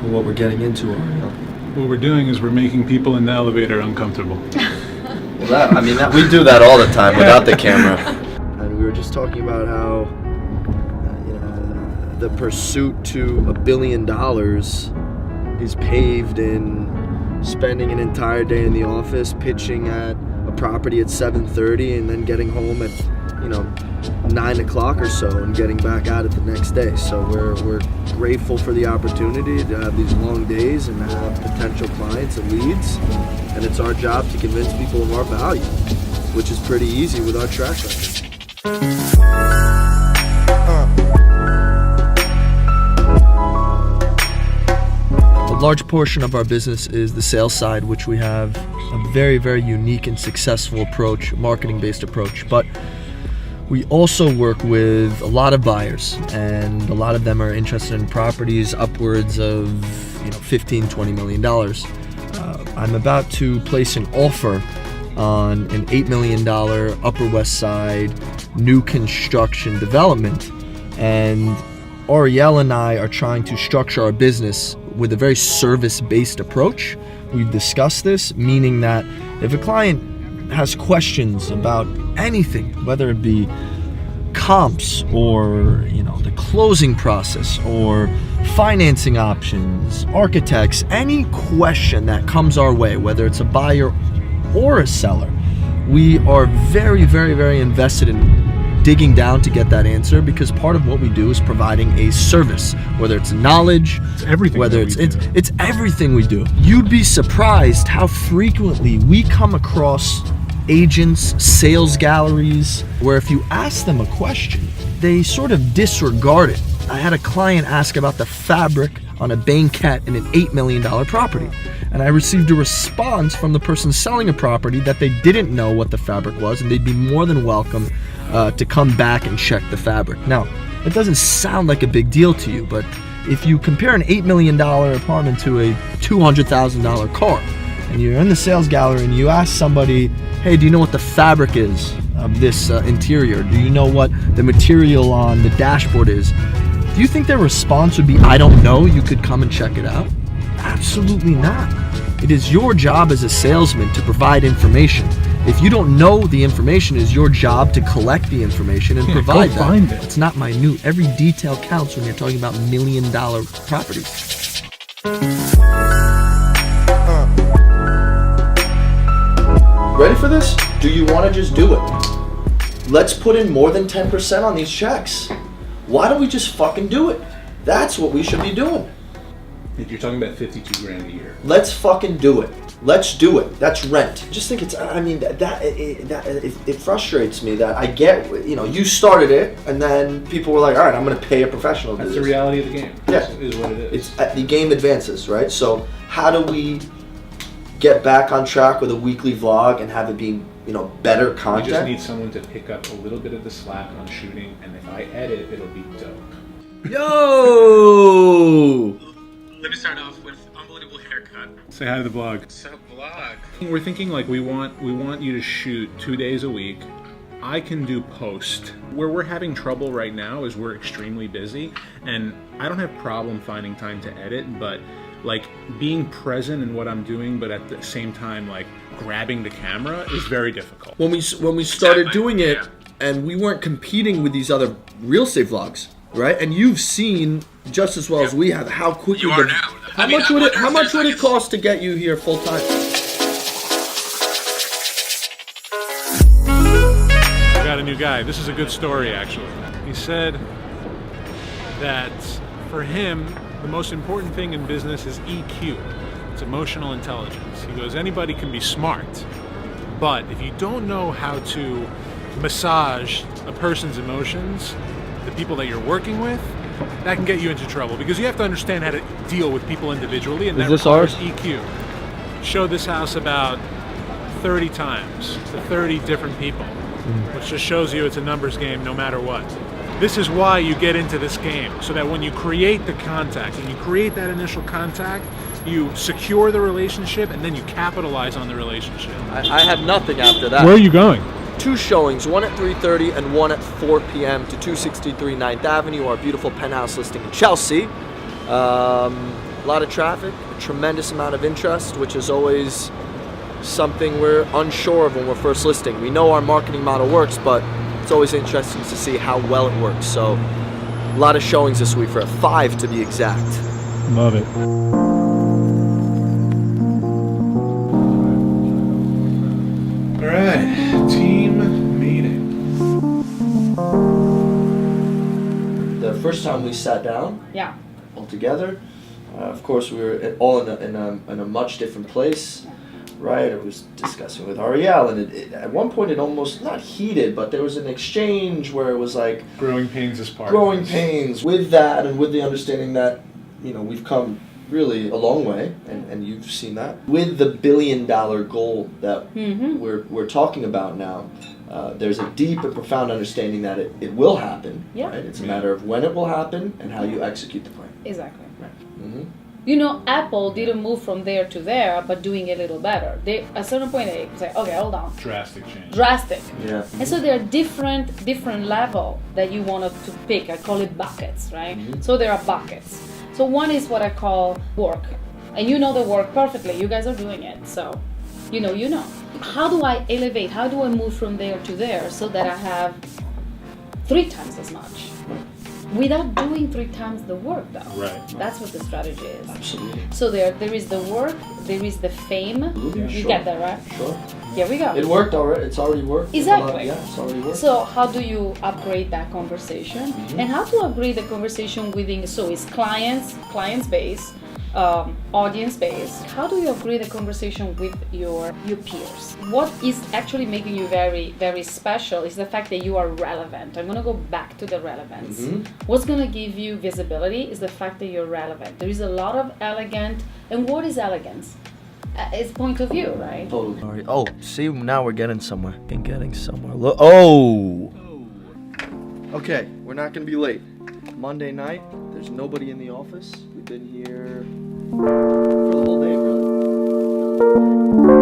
people what we're getting into, Ariel? What we're doing is we're making people in the elevator uncomfortable. Well, we do that all the time without the camera. And we were just talking about how the pursuit to $1 billion is paved in spending an entire day in the office, pitching at a property at 7:30, and then getting home at 9 o'clock or so, and getting back at it the next day. So we're grateful for the opportunity to have these long days and have potential clients and leads, and it's our job to convince people of our value, which is pretty easy with our track record. A large portion of our business is the sales side, which we have a very, very unique and successful approach, marketing-based approach. But we also work with a lot of buyers, and a lot of them are interested in properties upwards of $15-20 million. I'm about to place an offer on an $8 million Upper West Side new construction development, and Ariel and I are trying to structure our business with a very service-based approach. We've discussed this, meaning that if a client has questions about anything, whether it be comps or the closing process or financing options, architects, any question that comes our way, whether it's a buyer or a seller, we are very, very, very invested in digging down to get that answer, because part of what we do is providing a service, whether it's knowledge, it's everything, whether it's everything we do. You'd be surprised how frequently we come across agents, sales galleries, where if you ask them a question, they sort of disregard it. I had a client ask about the fabric on a banquette in an $8 million property, and I received a response from the person selling a property that they didn't know what the fabric was, and they'd be more than welcome to come back and check the fabric. Now, it doesn't sound like a big deal to you, but if you compare an $8 million apartment to a $200,000 car, and you're in the sales gallery and you ask somebody, hey, do you know what the fabric is of this interior? Do you know what the material on the dashboard is? Do you think their response would be, I don't know, you could come and check it out? Absolutely not. It is your job as a salesman to provide information. If you don't know the information, it is your job to collect the information and provide that. Find it. It's not minute. Every detail counts when you're talking about $1 million properties. Ready for this? Do you want to just do it? Let's put in more than 10% on these checks. Why don't we just fucking do it? That's what we should be doing. You're talking about $52,000 a year. Let's fucking do it. Let's do it. That's rent. Just think it frustrates me that I get, you started it, and then people were like, all right, I'm going to pay a professional to do this. That's the reality of the game. Yeah. Is what it is. It's the game advances, right? So how do we get back on track with a weekly vlog and have it be, better content? You just need someone to pick up a little bit of the slack on shooting, and if I edit, it'll be dope. Yo! Let me start off with unbelievable haircut. Say hi to the vlog. What's up, vlog? We're thinking like we want you to shoot 2 days a week. I can do post. Where we're having trouble right now is we're extremely busy, and I don't have problem finding time to edit, but like being present in what I'm doing, but at the same time like grabbing the camera is very difficult. When we started doing it, and we weren't competing with these other real estate vlogs, right? And you've seen just as well as we have how quickly you are now. How much would it cost to get you here full time? I got a new guy. This is a good story actually. He said that for him the most important thing in business is EQ. It's emotional intelligence. He goes, anybody can be smart, but if you don't know how to massage a person's emotions, the people that you're working with, that can get you into trouble, because you have to understand how to deal with people individually, and that requires EQ. Showed this house about 30 times to 30 different people, which just shows you it's a numbers game no matter what. This is why you get into this game, so that when you create the contact and you create that initial contact, you secure the relationship and then you capitalize on the relationship. I have nothing after that. Where are you going? 2 showings, one at 3:30 and one at 4 p.m. to 263 9th Avenue, our beautiful penthouse listing in Chelsea. A lot of traffic, a tremendous amount of interest, which is always something we're unsure of when we're first listing. We know our marketing model works, but it's always interesting to see how well it works. So a lot of showings this week, for 5 to be exact. Love it. All right, team meeting. The first time we sat down Yeah. all together, of course we were all in a much different place, right? I was discussing with Ariel, and at one point it almost, not heated, but there was an exchange where it was like Growing pains is part growing of this. pains. With that, and with the understanding that, you know, we've come really a long way, and you've seen that. With the $1 billion goal that we're talking about now, there's a deep and profound understanding that it will happen. Yeah. Right? It's a matter of when it will happen and how you execute the plan. Exactly. Mm-hmm. You know, Apple didn't move from there to there, but doing a little better. They, at a certain point, they say, okay, hold on. Drastic change. Drastic. Yeah. And so there are different level that you wanted to pick. I call it buckets, right? So there are buckets. So one is what I call work. And you know the work perfectly. You guys are doing it. So, you know. How do I elevate? How do I move from there to there so that I have 3 times as much? Without doing 3 times the work, though. Right. That's what the strategy is. Absolutely. So there is the work, there is the fame. Absolutely, You sure. get that, right? Sure. Here we go. It worked already. It's already worked. Exactly. Yeah, it's already worked. So how do you upgrade that conversation? And how to upgrade the conversation within, so it's clients base, audience base. How do you upgrade the conversation with your peers? What is actually making you very, very special is the fact that you are relevant. I'm gonna go back to the relevance. What's gonna give you visibility is the fact that you're relevant. There is a lot of elegant, and what is elegance? It's point of view, right? Totally. All right. Oh, see, now we're getting somewhere. Getting somewhere. Look. Oh. Okay, we're not gonna be late. Monday night. There's nobody in the office. We've been here for the whole day, really.